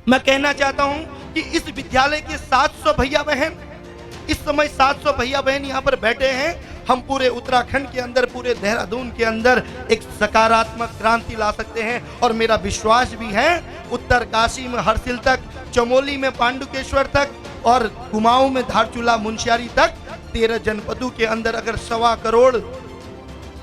मैं कहना चाहता हूं कि इस विद्यालय के 700 भैया बहन, इस समय 700 भैया बहन यहाँ पर बैठे हैं। हम पूरे उत्तराखंड के अंदर, पूरे देहरादून के अंदर एक सकारात्मक क्रांति ला सकते हैं। और मेरा विश्वास भी है, उत्तरकाशी में हरसिल तक, चमोली में पांडुकेश्वर तक और कुमाऊं में धारचूला मुंशियारी तक 13 जनपदों के अंदर अगर 1.25 करोड़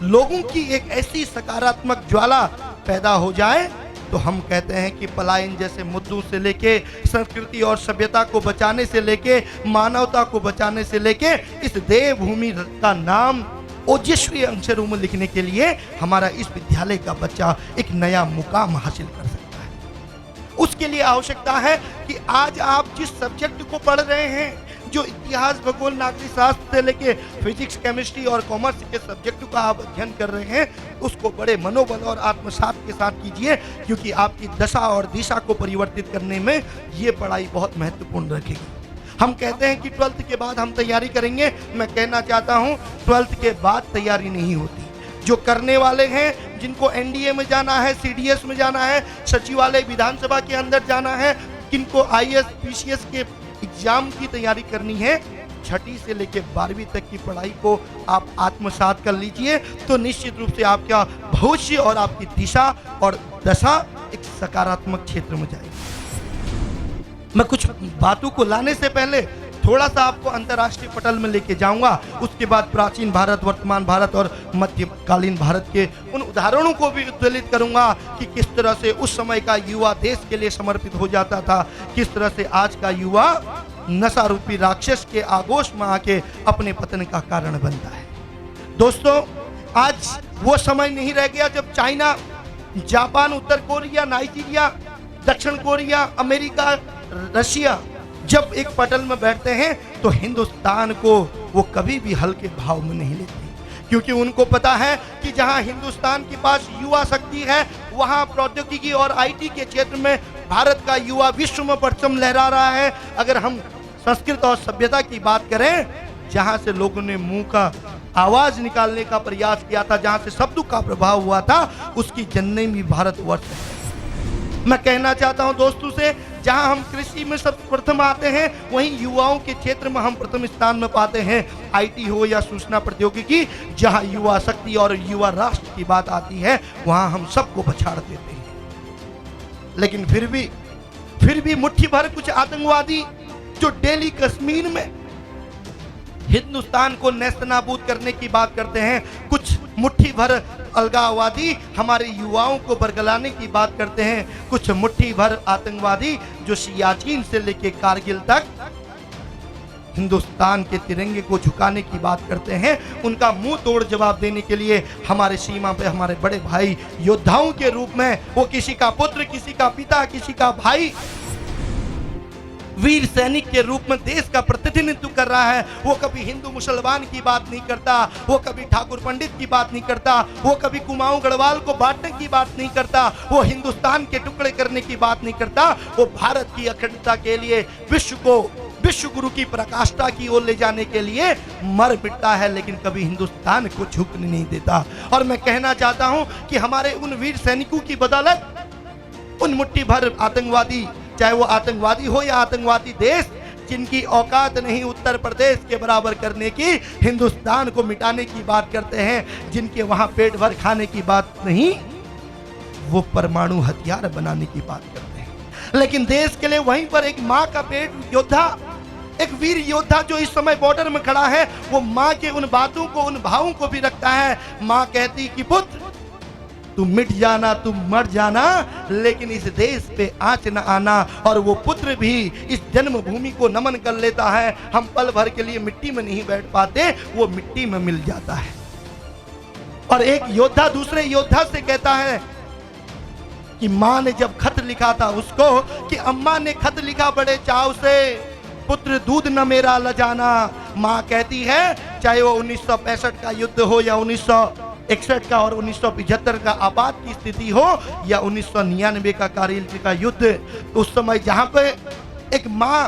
लोगों की एक ऐसी सकारात्मक ज्वाला पैदा हो जाए तो हम कहते हैं कि पलायन जैसे मुद्दों से लेके संस्कृति और सभ्यता को बचाने से लेके मानवता को बचाने से लेके इस देवभूमि का नाम ओजस्वी अक्षरों में लिखने के लिए हमारा इस विद्यालय का बच्चा एक नया मुकाम हासिल कर सकता है। उसके लिए आवश्यकता है कि आज आप जिस सब्जेक्ट को पढ़ रहे हैं, जो इतिहास, भूगोल, नागरिक शास्त्र से लेके फिजिक्स, केमिस्ट्री और कॉमर्स के सब्जेक्टों का आप अध्ययन कर रहे हैं, उसको बड़े मनोबल और आत्मसात के साथ कीजिए, क्योंकि आपकी दशा और दिशा को परिवर्तित करने में ये पढ़ाई बहुत महत्वपूर्ण रखेगी। हम कहते हैं कि 12th के बाद हम तैयारी करेंगे। मैं कहना चाहता हूँ 12th के बाद तैयारी नहीं होती। जो करने वाले हैं, जिनको एनडीए में जाना है, सीडीएस में जाना है, सचिवालय विधानसभा के अंदर जाना है, किनको आईएएस पीसीएस के एग्जाम की तैयारी करनी है, 6ठी से लेकर 12वीं तक की पढ़ाई को आप आत्मसात कर लीजिए, तो निश्चित रूप से आपका भविष्य और आपकी दिशा और दशा एक सकारात्मक क्षेत्र में जाएगी। मैं कुछ बातों को लाने से पहले थोड़ा सा आपको अंतर्राष्ट्रीय पटल में लेके जाऊंगा। उसके बाद प्राचीन भारत, वर्तमान भारत और मध्यकालीन भारत के उन उदाहरणों को भी उद्वेलित करूंगा कि किस तरह से उस समय का युवा देश के लिए समर्पित हो जाता था, किस तरह से आज का युवा नशा रूपी राक्षस के आगोश में आके अपने पतन का कारण बनता है। दोस्तों, आज वो समय नहीं रह गया जब चाइना, जापान, उत्तर कोरिया, नाइजीरिया, दक्षिण कोरिया, अमेरिका, रशिया जब एक पटल में बैठते हैं तो हिंदुस्तान को वो कभी भी हल्के भाव में नहीं लेते, क्योंकि उनको पता है कि जहां हिंदुस्तान के पास युवा शक्ति है, वहां प्रौद्योगिकी और आईटी के क्षेत्र में भारत का युवा विश्व में परचम लहरा रहा है। अगर हम संस्कृत और सभ्यता की बात करें, जहां से लोगों ने मुंह का आवाज निकालने का प्रयास किया था, जहां से शब्दों का प्रभाव हुआ था, उसकी जननी भी भारतवर्ष है। मैं कहना चाहता हूं दोस्तों से, जहां हम कृषि में सब प्रथम आते हैं, वहीं युवाओं के क्षेत्र में हम प्रथम स्थान में पाते हैं। आईटी हो या सूचना प्रौद्योगिकी, जहां युवा शक्ति और युवा राष्ट्र की बात आती है, वहां हम सबको पछाड़ देते हैं। लेकिन फिर भी मुट्ठी भर कुछ आतंकवादी जो डेली कश्मीर में हिंदुस्तान को नेस्तनाबूद करने की बात करते हैं, कुछ मुट्ठी भर अलगाववादी हमारे युवाओं को बरगलाने की बात करते हैं, कुछ मुट्ठी भर आतंकवादी जो सियाचिन से लेकर कारगिल तक हिंदुस्तान के तिरंगे को झुकाने की बात करते हैं, उनका मुंह तोड़ जवाब देने के लिए हमारे सीमा पे हमारे बड़े भाई योद्धाओं के रूप में, वो किसी का पुत्र, किसी का पिता, किसी का भाई, वीर सैनिक के रूप में देश का प्रतिनिधित्व कर रहा है। वो कभी हिंदू मुसलमान की बात नहीं करता, वो कभी ठाकुर पंडित की बात नहीं करता, वो कभी कुमाऊं गढ़वाल को बांटने की बात नहीं करता, वो हिंदुस्तान के टुकड़े करने की बात नहीं करता। वो भारत की अखंडता के लिए, विश्व को विश्व गुरु की प्रकाष्ठा की ओर ले जाने के लिए मर मिटता है, लेकिन कभी हिंदुस्तान को झुकने नहीं देता। और मैं कहना चाहता हूं कि हमारे उन वीर सैनिकों की बदौलत उन मुट्ठी भर आतंकवादी, चाहे वो आतंकवादी हो या आतंकवादी देश, जिनकी औकात नहीं उत्तर प्रदेश के बराबर करने की, हिंदुस्तान को मिटाने की बात करते हैं, जिनके वहां पेट भर खाने की बात नहीं, वो परमाणु हथियार बनाने की बात करते हैं। लेकिन देश के लिए वहीं पर एक माँ का पेट योद्धा, एक वीर योद्धा जो इस समय बॉर्डर में खड़ा है, वो माँ के उन बातों को, उन भावों को भी रखता है। माँ कहती कि पुत्र तुम मिट जाना, तुम मर जाना, लेकिन इस देश पे आंच न आना। और वो पुत्र भी इस जन्मभूमि को नमन कर लेता है। हम पल भर के लिए मिट्टी में नहीं बैठ पाते, वो मिट्टी में मिल जाता है। और एक योद्धा दूसरे योद्धा से कहता है कि माँ ने जब खत लिखा था उसको, कि अम्मा ने खत लिखा बड़े चाव से, पुत्र दूध न मेरा लजाना। माँ कहती है, चाहे वो 1965 का युद्ध हो या 1961 का और 1975 का आपात की स्थिति हो या 1999 का कारगिल का युद्ध, उस समय जहां पे एक माँ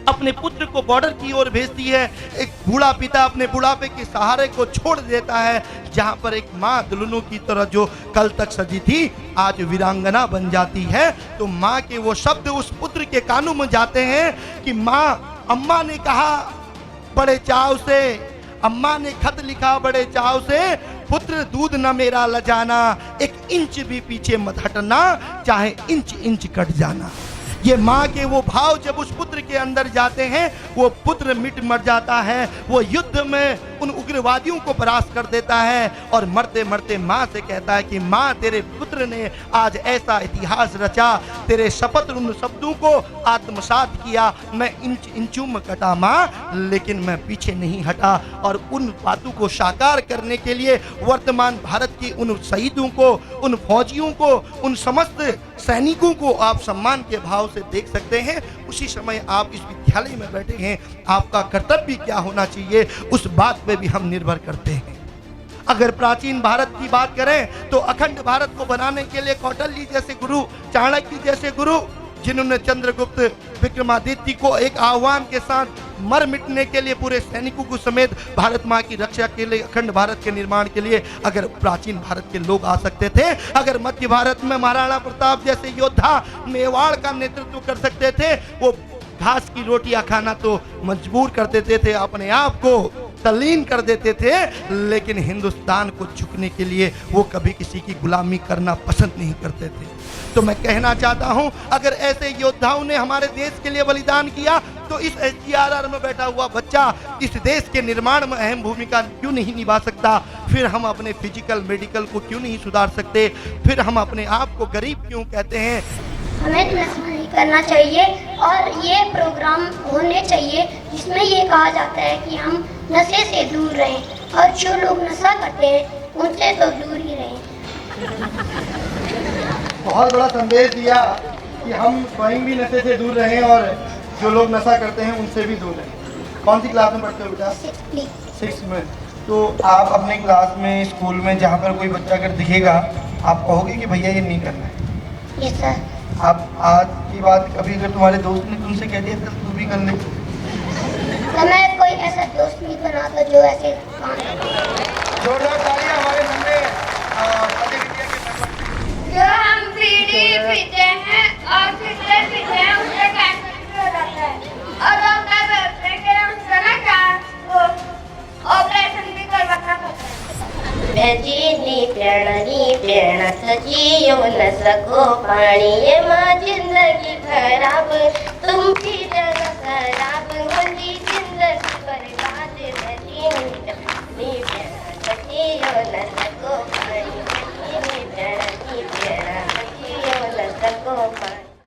अपने पुत्र को बॉर्डर की ओर भेजती है। एक बूढ़ा पिता अपने बुढ़ापे के सहारे को छोड़ देता है। जहां पर एक माँ दुल्हनों की तरह जो कल तक सजी थी आज वीरांगना बन जाती है। तो माँ के वो शब्द उस पुत्र के कानों में जाते हैं कि माँ, अम्मा ने कहा बड़े चाव से, अम्मा ने खत लिखा बड़े चाव से, पुत्र दूध न मेरा लजाना, एक इंच भी पीछे मत हटना, चाहे इंच इंच कट जाना। ये माँ के वो भाव जब उस पुत्र के अंदर जाते हैं, वो पुत्र मिट मर जाता है। वो युद्ध में उन उग्रवादियों को परास्त कर देता है और मरते मरते माँ से कहता है कि माँ, तेरे पुत्र ने आज ऐसा इतिहास रचा, तेरे शपथ उन शब्दों को आत्मसात किया। मैं इंच इंचों में कटा माँ, लेकिन मैं पीछे नहीं हटा। और उन बातों को साकार करने के लिए वर्तमान भारत के उन शहीदों को, उन फौजियों को, उन समस्त सैनिकों को आप सम्मान के भाव से देख सकते हैं। उसी समय आप इस विद्यालय में बैठे हैं, आपका कर्तव्य क्या होना चाहिए उस बात पे भी हम निर्भर करते हैं। अगर प्राचीन भारत की बात करें तो अखंड भारत को बनाने के लिए कौटिल्य जैसे गुरु, चाणक्य जैसे गुरु, जिन्होंने चंद्रगुप्त विक्रमादित्य को एक आह्वान के साथ मर मिटने के लिए पूरे सैनिकों को समेत भारत माँ की रक्षा के लिए, अखंड भारत के निर्माण के लिए अगर प्राचीन भारत के लोग आ सकते थे, अगर मध्य भारत में महाराणा प्रताप जैसे योद्धा मेवाड़ का नेतृत्व कर सकते थे, वो घास की रोटियां खाना तो मजबूर कर देते थे, अपने आप को तल्लीन कर देते थे, लेकिन हिंदुस्तान को झुकने के लिए वो कभी किसी की गुलामी करना पसंद नहीं करते थे। तो मैं कहना चाहता हूं, अगर ऐसे योद्धाओं ने हमारे देश के लिए बलिदान किया तो इस SGRR में बैठा हुआ बच्चा इस देश के निर्माण में अहम भूमिका क्यों नहीं निभा सकता? फिर हम अपने फिजिकल मेडिकल को क्यों नहीं सुधार सकते? फिर हम अपने आप को गरीब क्यों कहते हैं? हमें नशा नहीं करना चाहिए और ये प्रोग्राम होने चाहिए जिसमें ये कहा जाता है कि हम नशे से दूर रहें और जो लोग नशा करते हैं उनसे तो दूर ही रहें। बहुत बड़ा संदेश दिया कि हम स्वयं भी नशे से दूर रहें और जो लोग नशा करते हैं उनसे भी दूर रहें। कौन सी क्लास में पढ़ते हो बेटा? 6 में। तो आप अपने क्लास में, स्कूल में जहाँ पर कोई बच्चा अगर दिखेगा, आप कहोगे कि भैया ये नहीं करना है? Yes sir. आप आज की बात कभी अगर तुम्हारे दोस्त ने तुमसे कह दिया तो तू भी कर ले? तो मैं कोई ऐसा दोस्त नहीं बनाता जो ऐसे काम करे। जोरदार तालियां हमारे नन्हे प्रतिविधिया के साथ। जो हम बीड़ी पीते हैं और सिगरेट पीते हैं उससे कैंसर हो जाता है और डॉक्टर बोलते हैं कि उसका ना क्या ऑपरेशन भी करवाना पड़ता है। भजीनी प्यारणत जियो न सको पानी ये माँ जिंदगी खराब तुम भी